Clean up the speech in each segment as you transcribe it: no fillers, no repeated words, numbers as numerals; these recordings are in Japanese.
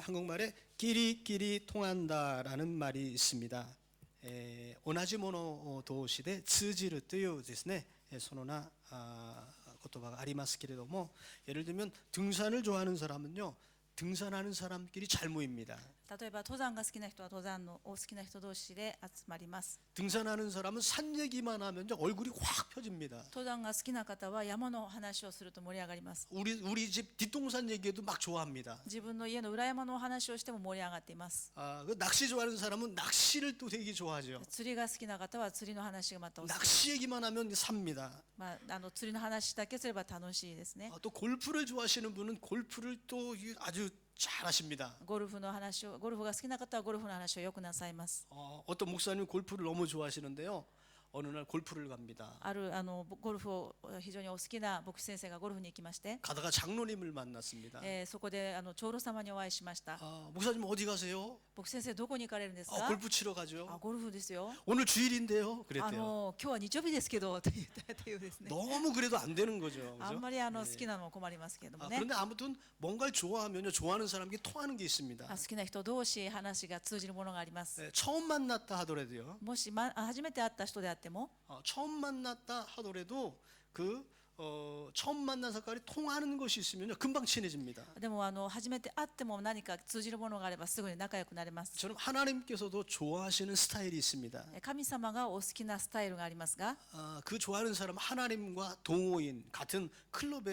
한국말에 끼리끼리 통한다라는 말이 있습니다. 同じもの同士で通じるというですね、そのような言葉がありますけれども、 예를 들면 등산을 좋아하는 사람은요, 등산하는 사람끼리 잘 모입니다. 例えば登山が好きな人は登山の好きな人同士で集まります。 등산하는 사람은 산 얘기만 하면 얼굴이 확 펴집니다. 登山が好きな方は山の話をすると盛り上がります。 우리 집 뒷동산 얘기해도 막 좋아합니다. 自分の家の裏山の話をしても盛り上がっています。 그 낚시 좋아하는 사람은 낚시를 또 되게 좋아하죠. 釣りが好きな方は釣りの話がまたお好き。 낚시 얘기만 하면 삽니다. 釣りの話だけすれば楽しいですね。 또 골프를 좋아하시는 분은 골프를 또 아주 잘하십니다. ゴルフが好きな方はゴルフの話をよくなさいます。 어떤 목사님 골프를 너무 좋아하시는데요, 어느 날 골프를 갑니다. あるゴルフを非常にお好きな牧師先生がゴルフに行きまして、 가다가 장로님을 만났습니다. そこで長老様にお会いしました。 목사님 어디 가세요? 牧師先生どこに行かれるんですか？ 골프 치러 가죠. ゴルフですよ。 오늘 주일인데요. 그랬대요. 今日は日曜日ですけどと言ったっていうですね。 너무 그래도 안 되는 거죠. あんまり好きなのも困りますけどもね。 그런데 아무튼 뭔가를 좋아하면요, 좋아하는 사람이 통하는 게 있습니다. 好きな人同士話が通じるものがあります。 처음 만났다 하더라도요. もし初めて会った人であっても、 처음 만났다 하더라도 처음 만난 사람이 통하는 것이 있으면요, 금방 친해집니다. でも初めて会っても何か通じるものがあればすぐに仲良くなれます。 저는 하나님께서도 좋아하시는 스타일이 있습니다. 神様がお好きなスタイルがありますが、 그 좋아하는 사람은 하나님과 동호인 같은 클럽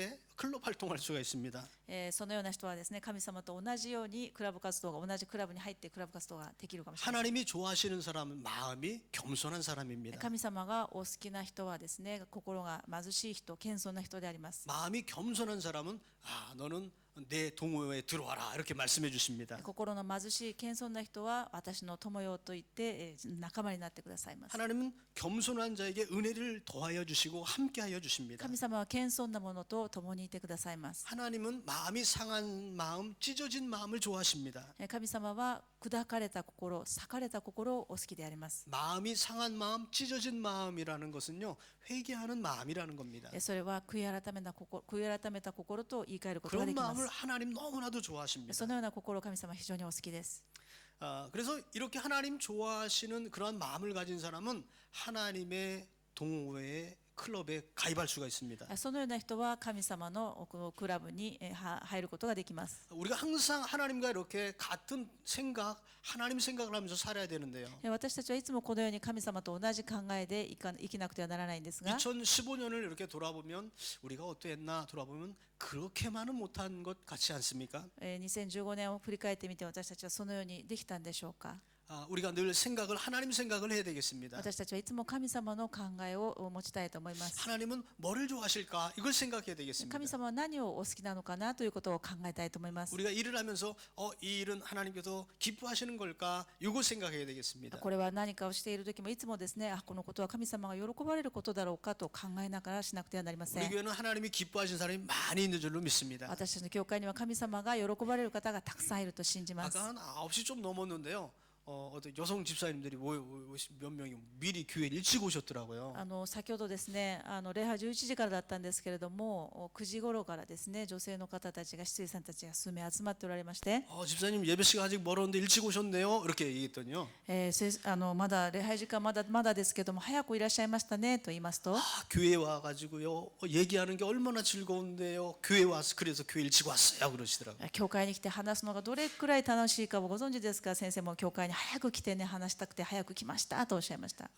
활동할 수가 있습니다. そのような人はですね、神様と同じようにクラブ活動が同じクラブに入ってクラブ活動ができるかもしれません。 하나님이 좋아하시는 사람은 마음이 겸손한 사람입니다. 神様がお好きな人はですね、心が貧しい人、謙遜な人であります。 마음이 겸손한 사람은 너는 내 동호회에 들어와라 이렇게 말씀해 주십니다. 心の貧しい謙遜な人は私の友よと言って仲間になってくださいます。 하나님은 겸손한 자에게 은혜를 더하여 주시고 함께하여 주십니다. 神様は謙遜なものと共にいてくださいます。 하나님은 마음이 상한 마음, 찢어진 마음을 좋아하십니다. 神様は砕かれた心、裂かれた心をお好きであります。 마음이 상한 마음, 찢어진 마음이라는 것은요, 회개하는 마음이라는 겁니다. それは悔い改めた心と言い換えることがで 그런 きま 마음을 す。 하나님 너무나도 좋아하십니다. そのような心を神様は非常にお好きです。 그래서 이렇게 하나님 좋아하시는 그런 마음을 가진 사람은 하나님의 동호회에 클럽에 가입할 수가 있습니다. そのような人は神様のクラブに入ることができます。 우리가 항상 하나님과 이렇게 같은 생각, 하나님 생각을 하면서 살아야 되는데요. 私たちはいつもこのように神様と同じ考えで生きなくてはならないんですが、 2015년을 이렇게 돌아보면 우리가 어떠했나 돌아보면 그렇게만은 못한 것 같지 않습니까? 2015年を振り返ってみて私たちはそのようにできたんでしょうか。 우리가 늘 하나님 생각을 해야 되겠습니다. 私たちはいつも神様の考えを持ちたいと思います。 하나님은 뭐를 좋아하실까? 이걸 생각해야 되겠습니다. 神様は何をお好きなのかなということを考えたいと思います。 우리가 일을 하면서 이 일은 하나님께서 기뻐하시는 걸까? 이걸 생각해야 되겠습니다. これは何かをしている時もいつもですね、このことは神様が喜ばれることだろうかと考えながらしなくてはなりませ 우리 ん。 교회는 하나님이 기뻐하시는 사람이 많이 있는 줄로 믿습니다. 私たちの教会には神様が喜ばれる方がたくさんいると信じます。 아까 한 9시 좀 넘었는데요. 어떤 여성 집사님들이 몇 명이 미리 교회 일찍 오셨더라고요. 先ほどですね、礼拝11時からだったんですけれども、9時頃からですね、女性の方たちが、執事さんたちが数名集まっておられまして、 집사님 예배 시간 아직 멀었는데 일찍 오셨네요. 이렇게 얘기했더니요. まだ礼拝時間まだですけども早くいらっしゃいましたねと言いますと、 교회에 와가지고요, 얘기하는 게 얼마나 즐거운데요. 교회 와서 그래서 교회 일찍 왔어요. 그러시더라고요. 教会に来て話すのがどれくらい楽しいかをご存知ですか。先生も教会に早く来てね、話したくて早く来ましたとおっしゃいました。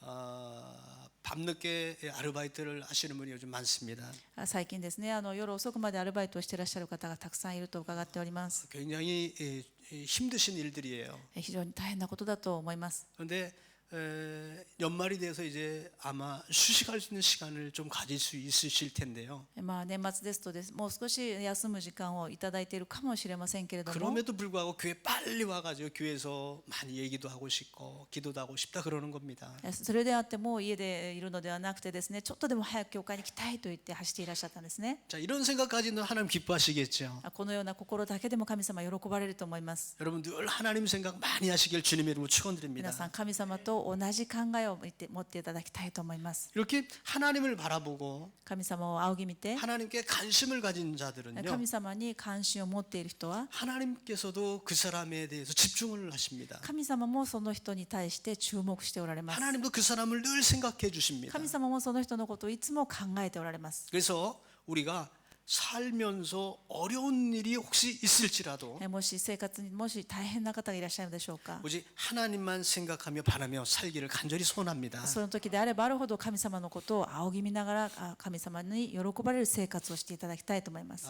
밤늦게 아르바이트를 하시는 분이 요즘 많습니다. 最近ですね、夜遅くまでアルバイトをしていらっしゃる方がたくさんいると伺っております。 굉장히 힘드신 일들이에요. 非常に大変なことだと思います。 그런데 연말이 돼서 이제 아마 휴식할 수 있는 시간을 좀 가질 수 있으실 텐데요. 年末ですともう少し休む時間をいただいているかもしれませんけれども、 그럼에도 불구하고 교회 빨리 와가지고 교회에서 많이 얘기도 하고 싶고 기도도 하고 싶다 그러는 겁니다. それであっても家でいるのではなくてですね、ちょっとでも早く教会に来たいと言って走っていらっしゃったんですね。 자, 이런 생각까지는 하나님 기뻐하시겠죠. このような心だけでも神様喜ばれると思います。 여러분 늘 하나님 생각 많이 하시길 주님의 이름으로 축원드립니다. 皆さん神様とと同じ考えを持っていただきたいと思います。 이렇게 하나님을 바라보고 神様を仰ぎ見て 하나님께 관심을 가진 자들은요, 神様に関心を持っている人は 하나님께서도 그 사람에 대해서 집중을 하십니다. 神様もその人に対して注目しておられます。 하나님도 그 사람을 늘 생각해 주십니다. 神様もその人のことをいつも考えておられます。 그래서 우리가 살면서 어려운 일이 혹시 있을지라도 もし生活にもし大変な方がいらっしゃるでしょうか。 오직 하나님만 생각하며 바라며 살기를 간절히 소원합니다. その時であればあるほど神様のことを仰ぎ見ながら神様に喜ばれる生活をしていただきたいと思います。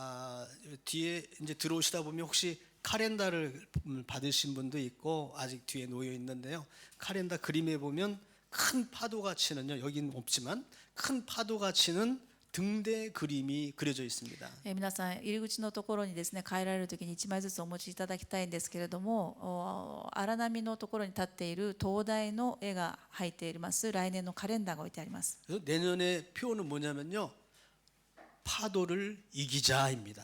뒤에 이제 들어오시다 보면 혹시 카렌다를 받으신 분도 있고 아직 뒤에 놓여 있는데요. 카렌다 그림에 보면 큰 파도가 치는요. 여기는 없지만 큰 파도가 치는 등대 그림이 그려져 있습니다. 皆さん入り口のところにですね、帰られる時に1枚ずつお持ちいただきたいんですけれども、荒波のところに立っている灯台の絵が入っています来年のカレンダーが置いてあります。 그래서 내년의 표는 뭐냐면요. 파도를 이기자입니다.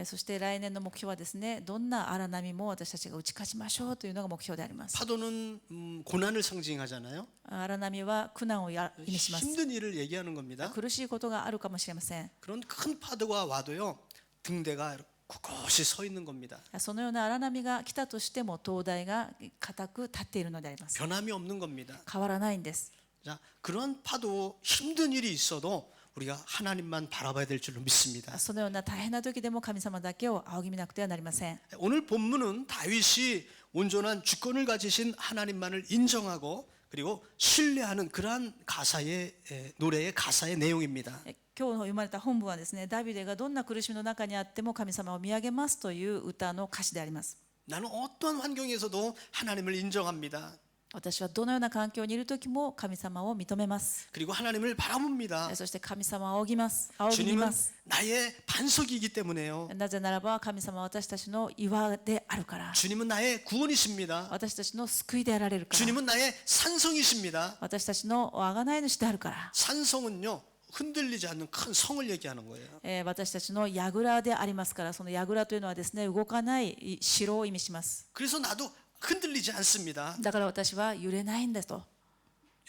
そして来年の目標はですね、どんな荒波も私たちが打ち勝ちましょうというのが目標であります。 파도는 고난을 상징하잖아요. 荒波は苦難を意味します。 힘든 일을 얘기하는 겁니다. 苦しいことがあるかもしれません。 그런 큰 파도가 와도요. 등대가 굳굳이 서 있는 겁니다. そのような荒波が来たとしても灯台が固く立っているのであります。 변함이 없는 겁니다. 変わらないんです。 자, 그런 파도 힘든 일이 있어도 우리가 하나님만 바라봐야 될 줄로 믿습니다. そのような大変な時でも神様だけを仰ぎ見なくてはなりません。 오늘 본문은 다윗이 온전한 주권을 가지신 하나님만을 인정하고 그리고 신뢰하는 그러한 가사의 노래의 가사의 내용입니다. 今日読まれた本文はですね、ダビデがどんな苦しみの中にあっても神様を見上げますという歌の歌詞であります。 나는 어떠한 환경에서도 하나님을 인정합니다. 私はどのような環境にいる時も神様を認めます。 그리고 하나님을 바라봅니다. そして神様を仰ぎます。仰ぎ見 주님은 ます。 나의 반석이기 때문에요. なぜならば神様は私たちの岩であるから。 주님은 나의 구원이십니다. 私たちの救いであられるから。 주님은 나의 산성이십니다. 私たちの贖い主であるから。 산성은요 흔들리지 않는 큰 성을 얘기하는 거예요. 私たちの櫓でありますから、その櫓というのはですね、動かない城を意味します。 그래서 나도 흔들리지 않습니다. だから私は揺れないんだと。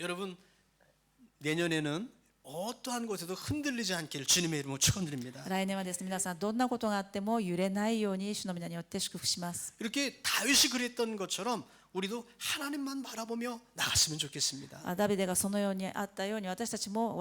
여러분 내년에는 어떠한 곳에도 흔들리지 않기를 주님의 이름으로 축원드립니다. 来年はですね、皆さんどんなことがあっても揺れないように主の皆によって祝福します。 이렇게 다윗이 그랬던 것처럼 우리도 하나님만 바라보며 나갔으면 좋겠습니다. ダビデがそのようにあったように私たちも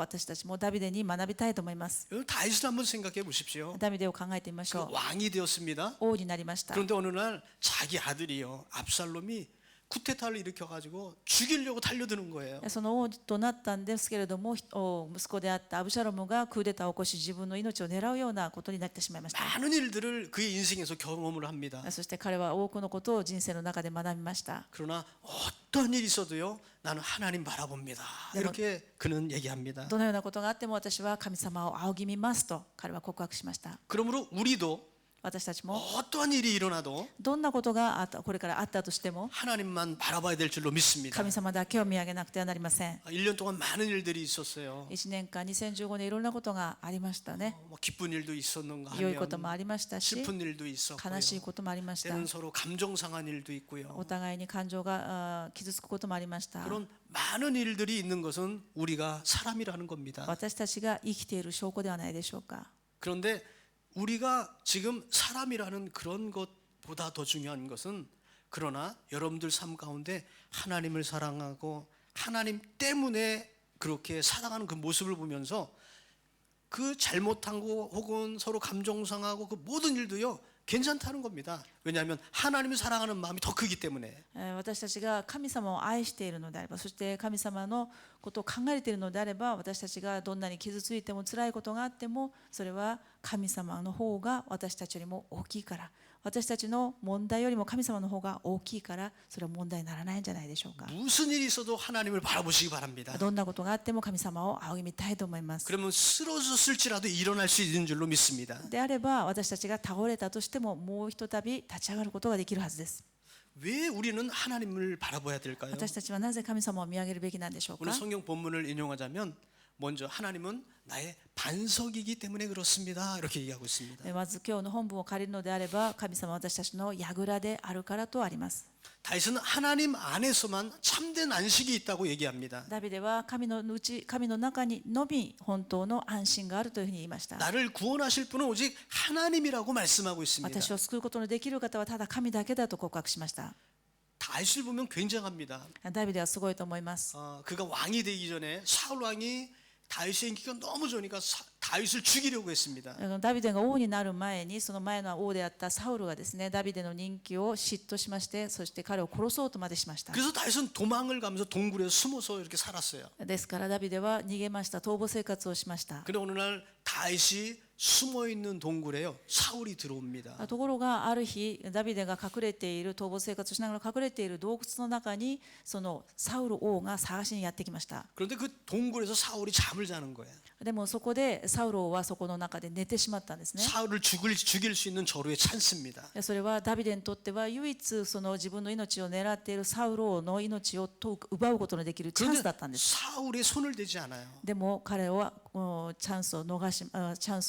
ダビデに学びたいと思います。 여러분 다윗을 한번 생각해 보십시오. ダビデを考えてみましょ 그 う。 왕이 되었습니다. 王になりました。 그런데 어느 날 자기 아들이요 압살롬이 쿠데타를 일으켜가지고 죽이려고 달려드는 거예요. その王となったんですけれども、息子であったアブシャロムがクーデターを起こし自分の命を狙うようなことになってしまいました。 많은 일들을 그의 인생에서 경험을 합니다. そして彼は多くのことを人生の中で学びました。 그러나 어떤 일이 있어도요 나는 하나님 바라봅니다. 이렇게 그는 얘기합니다. どのようなことがあっても私は神様を仰ぎ見ますと彼は告白しました。 그러므로 우리도 私たちも 어떠한 일이 일어나도 どんなことがこれからあったとしても 하나님만 바라봐야 될 줄로 믿습니다. 神様だけを見上げなくてはなりません。 1년 동안 많은 일들이 있었어요. 1年間2015年いろんなことがありましたね。 뭐 기쁜 일도 있었는가 良いことも 하면 ありましたし 슬픈 일도 있었고요. 悲しいこともありました。 때는 서로 감정 상한 일도 있고요. お互いに感情が傷つくこともありました。 그런 많은 일들이 있는 것은 우리가 사람이라는 겁니다. 私たちが生きている証拠ではないでしょうか。 그런데 우리가 지금 사람이라는 그런 것보다 더 중요한 것은 그러나 여러분들 삶 가운데 하나님을 사랑하고 하나님 때문에 그렇게 살아가는 그 모습을 보면서 그 잘못한 거 혹은 서로 감정 상하고 그 모든 일도요 괜찮다는 겁니다. 왜냐하면 하나님을 사랑하는 마음이 더 크기 때문에. 私たちが神様を愛しているのであれば、そして神様のことを考えているのであれば、私たちがどんなに傷ついても辛いことがあっても、それは神様の方が私たちよりも大きいから、私たちの問題よりも神様の方が大きいから、それは問題にならないんじゃないでしょうか。 무슨 일이 있어도 하나님을 바라보시기 바랍니다. どんなことがあっても神様を仰ぎ見たいと思います。 그러면 쓰러졌을지라도 일어날 수 있는 줄로 믿습니다. であれば私たちが倒れたとしてももうひとたび立ち上がることができるはずです。 왜 우리는 하나님을 바라봐야 될까요? 私たちはなぜ神様を見上げるべきなんでしょう 오늘 か。 성경 본문을 인용하자면 먼저 하나님은 나의 반석이기 때문에 그렇습니다. 이렇게 얘기하고 있습니다. まず今日の本文を借りるのであれば、神様は私たちの櫓であるからとあります。 다윗은 하나님 안에서만 참된 안식이 있다고 얘기합니다. ダビデは神の中にのみ本当の安心があるというふうに言いました。 나를 구원하실 분은 오직 하나님이라고 말씀하고 있습니다. 私を救うことのできる方はただ神だけだと告白しました。 다윗을 보면 굉장합니다. ダビデはすごいと思います。 그가 왕이 되기 전에 사울 왕이 다윗의 인기가 너무 좋으니까 다윗을 죽이려고 했습니다. ダビデが王になる前に、その前の王であったサウルがですね、ダビデの人気を嫉妬しまして、そして彼を殺そうとまでしました。 그래서 다윗은 도망을 가면서 동굴에 숨어서 이렇게 살았어요. ですからダビデは逃げました。逃亡生活をしました。 근데 어느 날 다윗이 숨어 있는 동굴에요. 사울이 들어옵니다. ところがある日、ダビデが隠れている、逃亡生活をしながら隠れている洞窟の中に、そのサウル王が探しにやってきました。 그런데 그 동굴에서 사울이 잠을 자는 거예요. でもそこでサウル王はそこの中で寝てしまったんですね。 사울을 죽일 수 있는 저로의 찬스입니다. それはダビデにとっては唯一その自分の命を狙っているサウル王の命を奪うことのできるチャンスだったんです。 사울의 손을 대지 않아요. でも彼はチャンス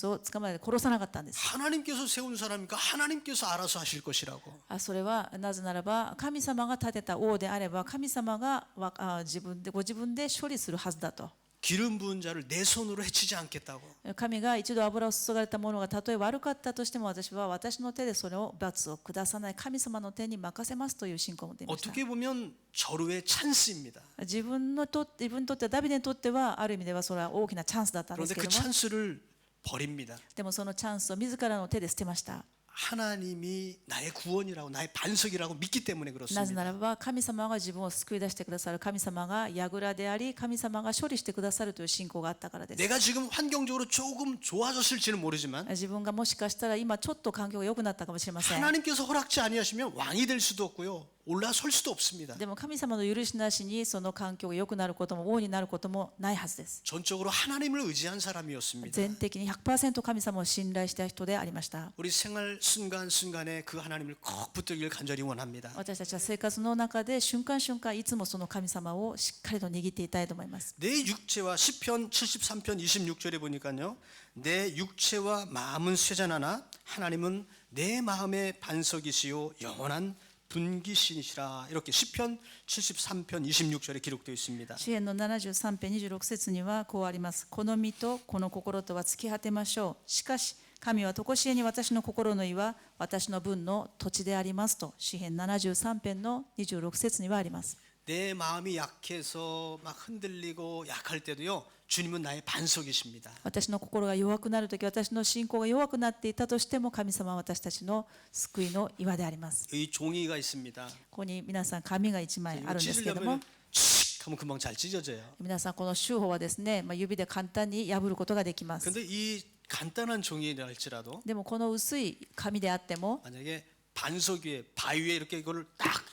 を捕まえて殺さなかったんです。 하나님께서 세운 사람이니까 하나님께서 알아서 하실 것이라고. それはなぜならば神様が立てた王であれば神様がご自分で処理するはずだと。 기름 부은 자를 내 손으로 해치지 않겠다고. 神が一度油を注がれたものがたとえ悪かったとしても私は私の手でそれを罰を下さない神様の手に任せますという信仰を持っていました。 어떻게 보면 저로의 찬스입니다. 自分にとってはダビデにとってはある意味ではそれは大きなチャンスだったんです 그런데 け 그 ども、 찬스를 버립니다. でもそのチャンスを自らの手で捨てました。 하나님이 나의 구원이라고 나의 반석이라고 믿기 때문에 なぜ 그렇습니다. ならば神様が自分を救い出してくださる、神様が櫓であり神様が処理してくださるという信仰があったからです。 내가 지금 환경적으로 조금 좋아졌을지는 모르지만 自分がもしかしたら今ちょっと環境が良くなったかもしれません。 하나님께서 허락지 아니하시면 왕이 될 수도 없고요. 올라설 수도 없습니다. でも神様の許しなしにその環境が良くなることも王になることもないはずです。 전적으로 하나님을 의지한 사람이었습니다. 全的に 100% 神様を信頼した人でありました。 우리 생활 순간순간에 그 하나님을 꼭 붙들길 간절히 원합니다. 私たちは生活の中で瞬間瞬間いつもその神様をしっかりと握っていたいと思います。 내 육체와 시편 73편 26절에 보니까요. 내 육체와 마음은 쇠잔하나 하나님은 내 마음의 반석이시요 영원한 분기신이시라. 이렇게 시편 73편 26절에 기록되어 있습니다. 詩篇の73編26節にはこうあります。この身とこの心とは尽き果てましょう。しかし神は常しえに私の心の意は私の分の土地でありますと詩編73編の26節にはあります。 내 마음이 약해서 막 흔들리고 약할 때도요. 주님은 나의 반석이십니다. 私の心が弱くなるとき、私の信仰が弱くなっていたとしても神様は私たちの救いの岩であります。 이 종이가 있습니다. ここに皆さん紙が1枚あるんですけれども、 찢으려면 칙 하면 금방 잘 찢어져요. 皆さんこの手法はですね、指で簡単に破ることができます。 근데 이 간단한 종이라 할지라도 でもこの薄い紙であっても、 만약에 반석 위에 바위 위에 이렇게 이거를 딱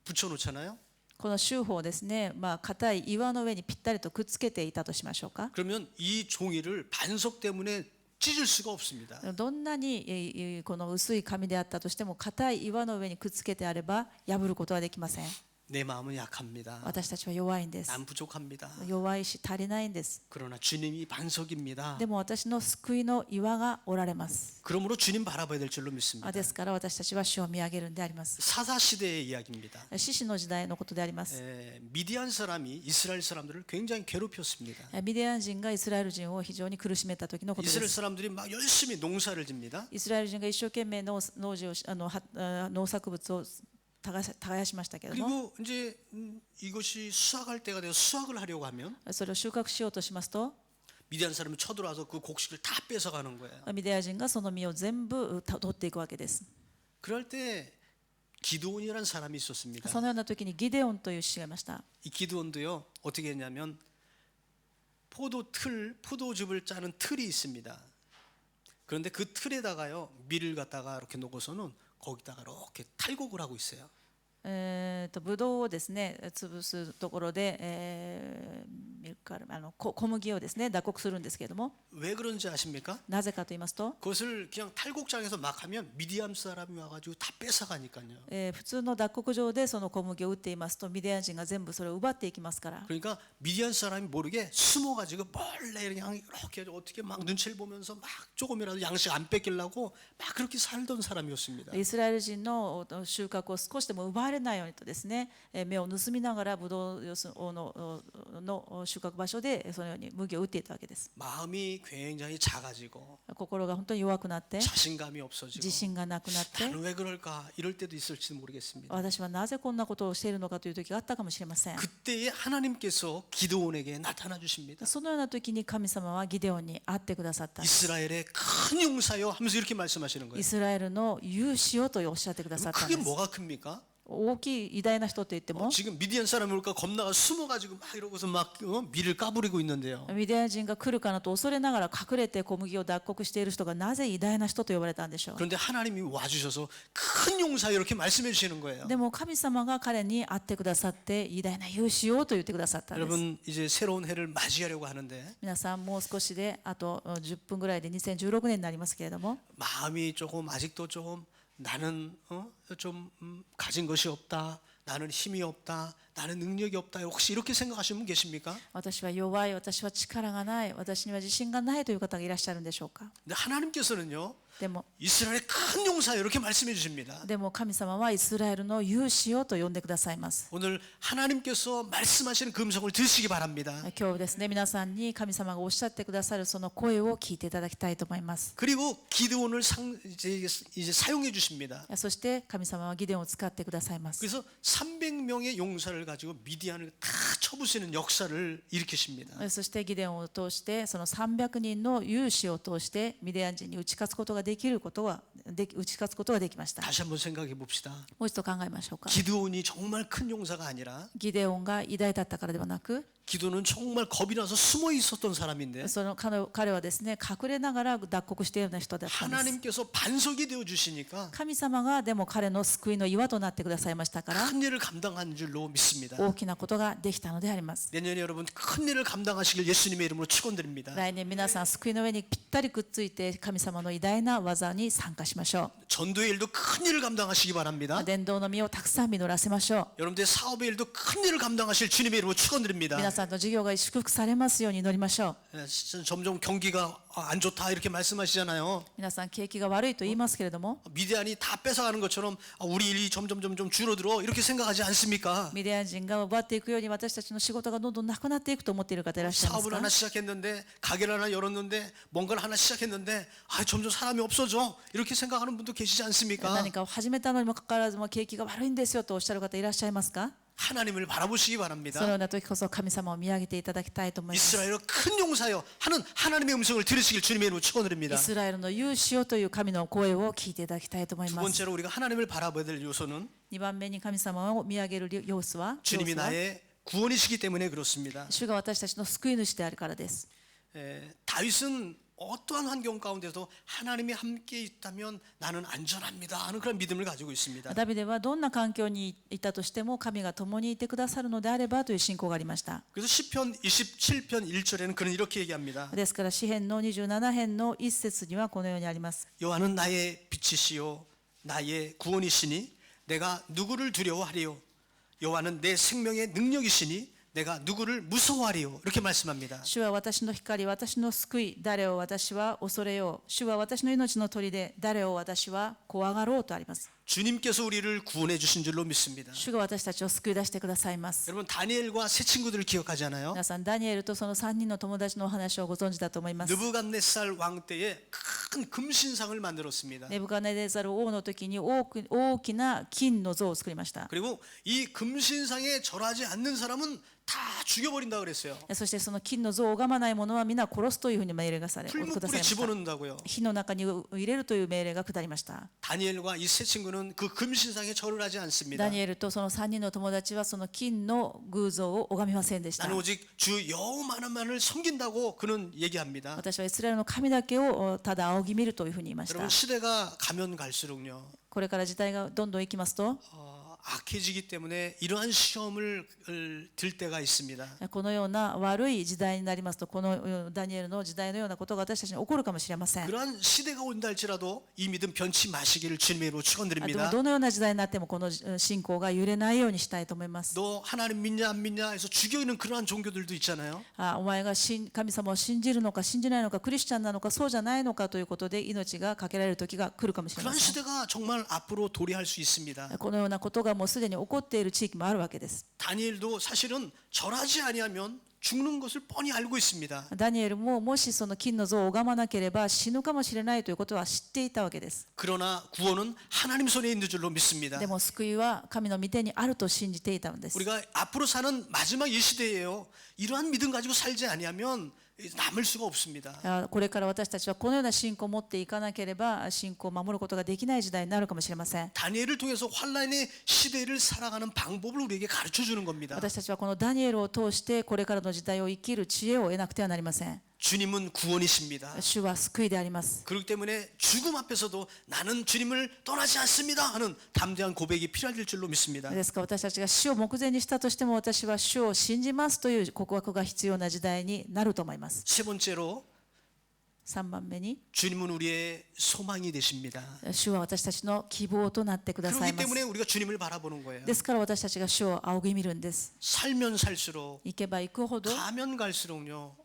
붙여 놓잖아요. この手法ですね、硬い岩の上にぴったりとくっつけていたとしましょうか。 그러면 이 종이를 반석 때문에 찢을 수가 없습니다. どんなにこの薄い紙であったとしても硬い岩の上にくっつけてあれば破ることはできません。 내 마음은 약합니다. 私たちは弱いんです。 난 부족합니다. 弱いし足りないんです。 그러나 주님이 반석입니다. でも私の救いの岩がおられます。 그러므로 주님 바라봐야 될 줄로 믿습니다. ですから私たちは主を見上げるんであります。 사사 시대의 이야기입니다. 獅子の時代のことであります。 미디안 사람이 이스라엘 사람들을 굉장히 괴롭혔습니다. ミディアン人がイスラエル人を非常に苦しめた時のことで 이스라엘 す。 사람들이 막 열심히 농사를 집니다. イスラエル人が一生懸命農作物を耕しましたけれども、 그리고 이제 이것이 수확할 때가 되어 수확을 하려고 하면 それを収穫しようとしますと、 미디안 사람이 쳐들어와서 그 곡식을 다 뺏어가는 거예요. ミディア人がその実を全部取っていくわけです。 그럴 때 기드온이라는 사람이 있었습니다. そのような時にギデオンという獅子がいました。 이 기드온도요 어떻게 했냐면 포도즙을 짜는 틀이 있습니다. 그런데 그 틀에다가요 밀을 갖다가 이렇게 놓고서는 거기다가 이렇게 탈곡을 하고 있어요. ブドウをですね潰すところで、ミルクカル小麦をですね脱穀するんですけれども、 왜 그런지 아십니까? なぜかと言いますと、 그것을 그냥 탈곡장에서 막 하면 미디안 사람이 와가지고 다 뺏어가니까요. 普通の脱穀場でその小麦を売っていますと、ミディアン人が全部それを奪っていきますから、 그러니까 미디안 사람이 모르게 숨어가지고 몰래 그냥 이렇게 어떻게 막 눈치를 보면서 막 조금이라도 양식 안 뺏기려고 막 그렇게 살던 사람이었습니다. イスラエル人の収穫を少しでも奪われないようにとですね、目を盗みながらブドウの収穫場所でそのように麦を売っていたわけです。 마음이 굉장히 작아지고 心が本当に弱くなって、 자신감이 없어지고 自信がなくなって、 나는 왜 그럴까 이럴 때도 있을지 모르겠습니다. 私はなぜこんなことをしているのかという時があったかもしれません。 그때에 하나님께서 기드온에게 나타나 주십니다. そのような時に神様はギデオンに会ってくださった。 이스라엘의 큰 용사여 하면서 이렇게 말씀하시는 거예요. イスラエルの勇士よとおっしゃってくださったん 그게 です。 뭐가 큽니까? 大きい偉大な人と言っても、 지금 미디안 사람이 올까 겁나가 숨어가지고 막 이러고서 막 밀을 까부리고 있는데요. ミディアン人が来るかなと恐れながら隠れて小麦を脱穀している人がなぜ偉大な人と呼ばれたんでしょう。 그런데 하나님이 와주셔서 큰 용사 이렇게 말씀해 주시는 거예요. でも神様が彼に会ってくださって偉大な勇士よと言ってくださったんです。 여러분 이제 새로운 해를 맞이하려고 하는데 皆さんもう少しであと10分ぐらいで2016年になりますけれども、 마음이 조금 아직도 조금 나는 좀 가진 것이 없다. 나는 힘이 없다. 나는 능력이 없다. 혹시 이렇게 생각하시는 분 계십니까? 私は弱い、私は力がない、私には自信がないという方がいらっしゃるんでしょうか。 근데 하나님께서는요. でも 이스라엘의 큰 용사 이렇게 말씀해 주십니다. 神様はイスラエルの勇士よと呼んでくださいます。 오늘 하나님께서 말씀하시는 그 음성을 들으시기 바랍니다. 今日ですね、皆さんに神様がおっしゃってくださるその声を聞いていただきたいと思います。 그리고 기드온을 이제 사용해 주십니다. そして神様はギデオンを使ってくださいます。 그래서 300명의 용사를 가지고 미디안을 다 쳐부시는 역사를 일으키십니다. そしてギデオンを通してその300人の勇士を通してミディアン人に打ち勝つことができました。 다시 한번 생각해 봅시다. もう一度考えましょうか。 기드온이 정말 큰 용사가 아니라 ギデオンが偉大だったからではなく、 기드온은 정말 겁이 나서 숨어 있었던 사람인데 その彼はですね、隠れながら脱穀しているような人だったんです。 하나님께서 반석이 되어 주시니까 神様がでも彼の救いの岩となってくださいましたから、 큰 일을 감당한 줄로 믿습니다. 大きなことができたのであります。 내년에 여러분 큰 일을 감당하시길 예수님의 이름으로 축원드립니다. 来年皆さん救いの上にぴったりくっついて神様の偉大な技に参加しましょ 전도의 일도 큰 일을 감당하시기 바랍니다. う。伝道の実をたくさん実らせましょう。 여러분들의 사업의 일도 큰 일을 감당하실 주님의 이름으로 축원드립니다. 皆さんの事業が祝福されますように祈りましょう。 점점 경기가 안 좋다 이렇게 말씀하시잖아요. 皆さん景気が悪いと言いますけれども、 미디안이 다 뺏어가는 것처럼 우리 일이 점점 줄어들어 이렇게 생각하지 않습니까? ミディアン人が奪っていくように私たちの仕事がどんどんなくなっていくと思っている方いらっしゃいます 사업을 か。 하나 시작했는데 가게를 하나 열었는데 뭔가를 하나 시작했는데 점점 사람이 없어져 이렇게 생각하는 분도 계시지 않습니까? 何かを始めたのにもかかわらずも景気が悪いんですよとおっしゃる方いらっしゃいますか。 하나님을 바라보시기 その 바랍니다. ような時こそ神様を見上げていただきたいと思います。 이스라엘의 큰 용사여 하는 하나님의 음성을 들으시길 주님의 이름으로 イ 축원드립니다. スラエルの勇士よという神の声を聞いていただきたいと思い 두 ます。 번째로 우리가 하나님을 바라봐야 될 요소는 2番目に神様を見上げる様子は、 주님이 나의 구원이시기 때문에 그렇습니다. 主が私たちの救い主であるからです。 다윗은 어떠한 환경 가운데도 하나님이 함께 있다면 나는 안전합니다 하는 그런 믿음을 가지고 있습니다. ダビデはどんな環境にいたとしても神が共にいてくださるのであればという信仰がありました。 그래서 시편 27편 1절에는 그는 이렇게 얘기합니다. ですから詩編の27編の一節にはこのようにあります。 여호와는 나의 빛이시요 나의 구원이시니 내가 누구를 두려워하리요. 여호와는 내 생명의 능력이시니 내가 누구를 무서워하리요. 이렇게 말씀합니다. 主は私の光、私の救い、誰を私は恐れよう。主は私の命の砦、誰を私は怖がろうとあります。 주님께서 우리를 구원해 주신 줄로 믿습니다. 主が私たちを救い出してくださいます。 여러분 다니엘과 세 친구들을 기억하잖아요. 皆さんダニエルとその3人の友達のお話をご存知だと思います。 느부갓네살 왕 때에 큰 금신상을 만들었습니다. ネブカネデザル王の時に大きな金の像を作りました。 그리고 이 금신상에 절하지 않는 사람은 다 죽여버린다 그랬어요. そしてその金の像を拝まない者は皆殺すというふうに命令が下さい 풀무불에 ました。 집어넣는다고요. 火の中に入れるという命令が下りました。 다니엘과 이 세 친구는 그 금신상에 절을 하지 않습니다. ダニエルとその3人の友達はその金の偶像を拝みませんでした。 나는 오직 주 여호와만을 섬긴다고 그는 얘기합니다. 私はイスラエルの神だけをただ仰ぎ見るというふうに言いました 여러분 。 시대가 가면 갈수록요 これから時代がどんどんいきますと、 악해지기 때문에 이러한 시험을 들 때가 있습니다. このような悪い時代になりますと、このダニエルの時代のようなことが私たちに起こるかもしれません。 그러한 시대가 온다 할지라도 이 믿음 변치 마시기를 주님의 이름으로 でも 축원드립니다. どのような時代になってもこの信仰が揺れないようにしたいと思います。 너 하나님 믿냐 안 믿냐 해서 죽여있는 그러한 종교들도 있잖아요. お前が神様を信じるのか信じないのか、クリスチャンなのかそうじゃないのかということで命がかけられる時が来るかもしれま 그러한 せん。 시대가 정말 앞으로 도래할 수 있습니다. このようなことがもうすでに起こっている地域もあるわけです。 다니엘도 사실은 절하지 아니하면 죽는 것을 뻔히 알고 있습니다. ダニエルももしその金の像を拝まなければ死ぬかもしれないということは知っていたわけです。 그러나 구원은 하나님 손에 있는 줄로 믿습니다. でも救いは神の御手にあると信じていたのです。 우리가 앞으로 사는 마지막 이 시대예요. 이러한 믿음 가지고 살지 아니하면 남을 수가 없습니다. これから私たちはこのような信仰を持っていかなければ信仰を守ることができない時代になるかもしれません。 다니엘을 통해서 환란의 시대를 살아가는 방법을 우리에게 가르쳐 주는 겁니다. 私たちはこのダニエルを通してこれからの時代を生きる知恵を得なくてはなりません。 주님은 구원이십니다. 主は救いであります。 그렇기 때문에 죽음 앞에서도 나는 주님을 떠나지 않습니다 하는 담대한 고백이 필요할 줄로 믿습니다. ですから私たちが死を目前にしたとしても私は主を信じますという告白が必要な時代になると思います。 세 번째로 3番目に 주님은 우리의 소망이 되십니다. 主は私たちの希望となってください 그렇기 ます。 때문에 우리가 주님을 바라보는 거예요. ですから私たちが主を仰ぎ見るんです。 살면 살수록 行けば行くほど 가면 갈수록요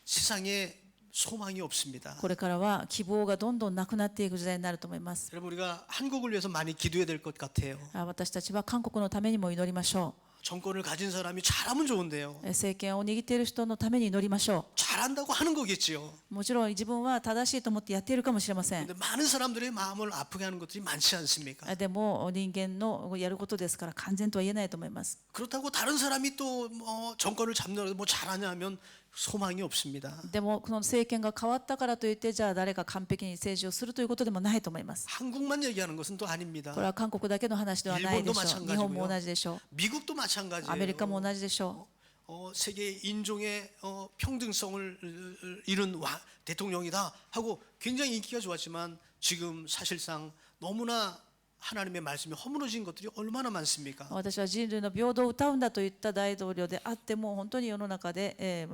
세상에 소망이 없습니다. これからは希望がどんどんなくなっていく時代になると思います。 여러분 우리가 한국을 위해서 많이 기도해야 될 것 같아요. 私たちは韓国のためにも祈りましょ 정권을 가진 사람이 잘하면 좋은데요. う。政権を握っている人のために祈りましょ 잘한다고 하는 거겠지요. う。もちろん自分は正しいと思ってやっているかもしれません。 근데 많은 사람들의 마음을 아프게 하는 것들이 많지 않습니까? でも人間のやることですから完全とは言えないと思います。 그렇다고 다른 사람이 또 뭐 정권을 잡느라고 뭐 잘하냐 하면 소망이 없습니다. でもこの政権が変わったからといってじゃあ誰が完璧に政治をするということでもないと思います。 한국만 얘기하는 것은 또 아닙니다. これは韓国だけの話ではないでしょう。日本も同じでしょ 미국도 う。 마찬가지예요. アメリカも同じでしょ 세계 인종의 평등성을 이룬 대통령이다 하고 굉장히 인기가 좋았지만 지금 사실상 너무나 하나님의 말씀이 허물어진 것들이 얼마나 많습니까? う。私は人類の平等を謳うんだといった大統領であっても本当に世の中で、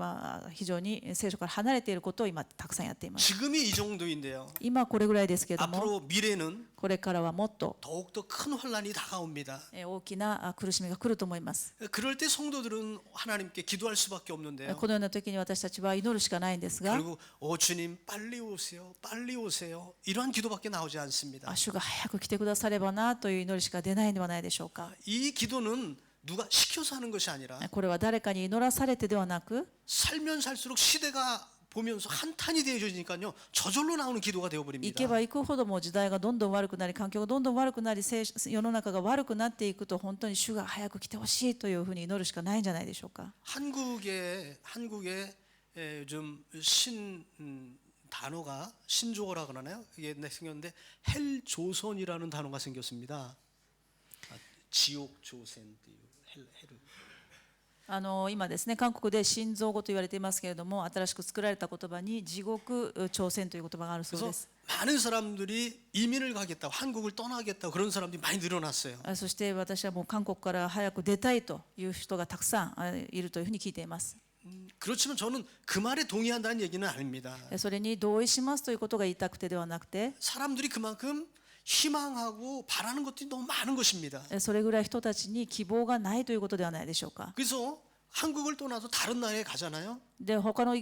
非常に聖書から離れていることを今たくさんやっています。 지금이 이 정도인데요. 今これぐらいですけれども 앞으로 미래는 これからはもっと 더욱더 큰 환란이 다가옵니다. 大きな苦しみが来ると思います。 그럴 때 성도들은 하나님께 기도할 수밖에 없는데요. このような時に私たちは祈るしかないんですが 그리고 주님 빨리 오세요, 빨리 오세요 이러한 기도밖에 나오지 않습니다. 主が早く来てくださればなという祈りしか出ないのではないでしょうか。 이 기도는 누가 시켜서 하는 것이 아니라 これは誰かに祈らされてではなく 살면 살수록 시대가 보면서 한탄이 되어지니까요 저절로 나오는 기도가 行 되어버립니다. けば行くほども時代がどんどん悪くなり環境がどんどん悪くなり世の中が悪くなっていくと本当に主が早く来てほしいというふうに祈るしかないんじゃないでしょうか。 한국의 요즘 단어가 신조어라 그러나요? 이게 생겼는데 헬조선이라는 단어가 생겼습니다. 지옥조선, 헬. 今ですね韓国で心臓語と言われていますけれども新しく作られた言葉に地獄朝鮮という言葉があるそうで 그래서 す。 많은 사람들이 이민을 가겠다고 한국을 떠나겠다고 그런 사람들이 많이 늘어났어요. そして私はもう韓国から早く出たいという人がたくさんいるというふうに聞いています。 그렇지만 저는 그 말에 동의한다는 얘기는 아닙니다. それに同意しますということが言いたくてではなくて 사람들이 그만큼 희망하고 바라는 것들이 너무 많은 것입니다. それぐらい人たちに希望がないということではないでしょうか。 그래서 한국을 떠나서 다른 나라에 가잖아요. で他の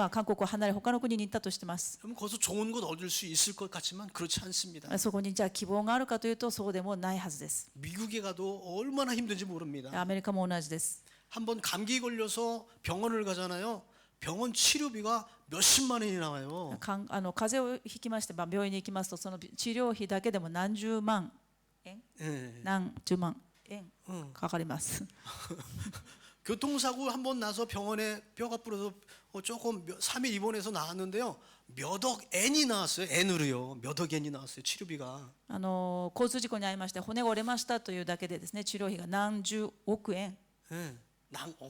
韓国を離れ他の国に行ったとしてます。 그럼 거기서 좋은 것 얻을 수 있을 것 같지만 그렇지 않습니다. そこにじゃあ希望があるかというとそうでもないはずです。 미국에 가도 얼마나 힘든지 모릅니다. アメリカも同じです。 한번 감기 걸려서 병원을 가잖아요. 병원 치료비가 몇십만 원이 나와요. 風邪をひきまして、病院に行きますとその治療費だけでも何十万円 예. 何十万円かかります。 교통사고 한번 나서 병원에 뼈가 부러서 조금 3일 입원해서 나왔는데요. 몇 억 엔이 나왔어요. 엔으로요. 몇 억 엔이 나왔어요. 치료비가. 交通事故に遭いまして骨が折れましたというだけでですね治療費が何十億円 예.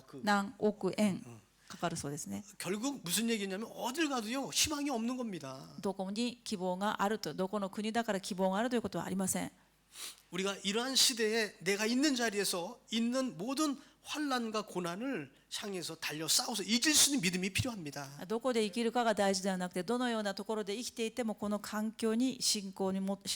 그 何億円かかるそうですね。 결국 무슨 얘기냐면 어딜 가도요 희망이 없는 겁니다. どこに希望があるとどこの国だから希望があるということはありません。 우리가 이러한 시대에 내가 있는 자리에서 있는 모든 환난과 고난을 향해서 달려 싸워서 이길 수 있는 믿음이 필요합니다. どこで生きるかが大事ではなくて、どのようなところで生きていてもこの環境に信仰を持って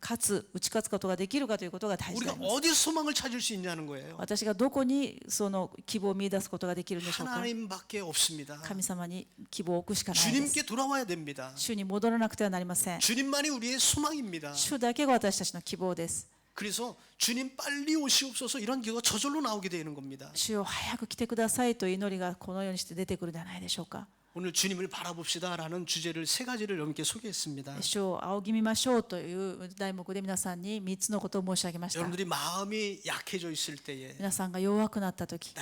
勝ち勝つことができるかということが大事であ 우리가 ります。 어디서 소망을 찾을 수 있냐는 거예요. 私がどこにその希望を見出すことができるんでしょうか。 하나님밖에 없습니다. 神様に希望を置くしかないです。 주님께 돌아와야 됩니다. 主に戻らなくてはなりません。 주님만이 우리의 소망입니다. 主だけが私たちの希望です。 그래서 주님 빨리 오시옵소서 이런 기도가 저절로 나오게 되는 겁니다. 主よ早く来てくださいという祈りがこのようにして出てくるではないでしょうか。 오늘 주님을 바라봅시다라는 주제를 세 가지를 여러분께 소개했습니다. 主を仰ぎ見ましょうという題目で皆さんに3つのことを申し上げました。 여러분들이 마음이 약해져 있을 때에 皆さんが弱くなった時、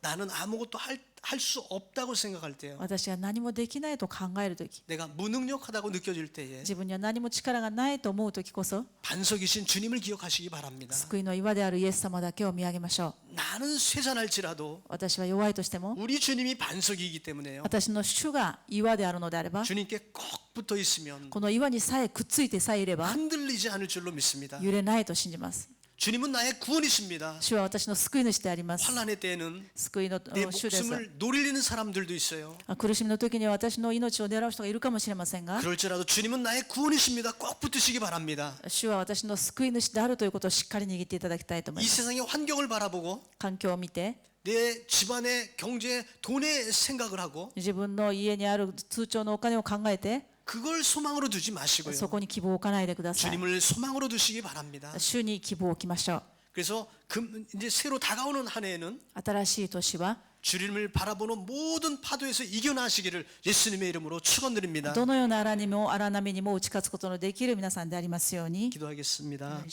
나는 아무것도 할 수 없다고 생각할 때요. 私が何もできないと考える時、 내가 무능력하다고 느껴질 때에 自分には何も力がないと思う時こそ、 반석이신 주님을 기억하시기 바랍니다. 救いの岩であるイエス様だけを見上げましょう。 나는 쇠잔할지라도 私は弱いとしても、 우리 주님이 반석이기 때문에요. 私の主が岩であるのであれば、 주님께 꼭 붙어 있으면 この岩にさえくっついてさえいれば 흔들리지 않을 줄로 믿습니다. 揺れないと信じます。 주님은 나의 구원이십니다. 主は私の救い主であります。 환난의 때에는 救いの 내 主です。 목숨을 노리는 사람들도 있어요. 苦しみの時には私の命を狙う人がいるかもしれませんが、 그럴지라도 주님은 나의 구원이십니다. 꼭 붙으시기 바랍니다. 主は私の救い主であるということをしっかり握っていただきたいと思い 이 ます。 세상의 환경을 바라보고 環境を見て、 내 집안의 경제, 돈의 생각을 하고 自分の家にある通帳のお金を考えて、 그걸 소망으로 두지 そ 마시고요. こに希望を置かないでください。 주님을 소망으로 두시기 바랍니다. 主に希望を置きましょう。 그래서 이제 새로 다가오는 한 해에는 新しい年は 주님을 바라보는 모든 파도에서 이겨나시기를 예수님의 이름으로 축원드립니다. どのような荒波にも打ち勝つことのできる皆さんでありますように。 기도하겠습니다.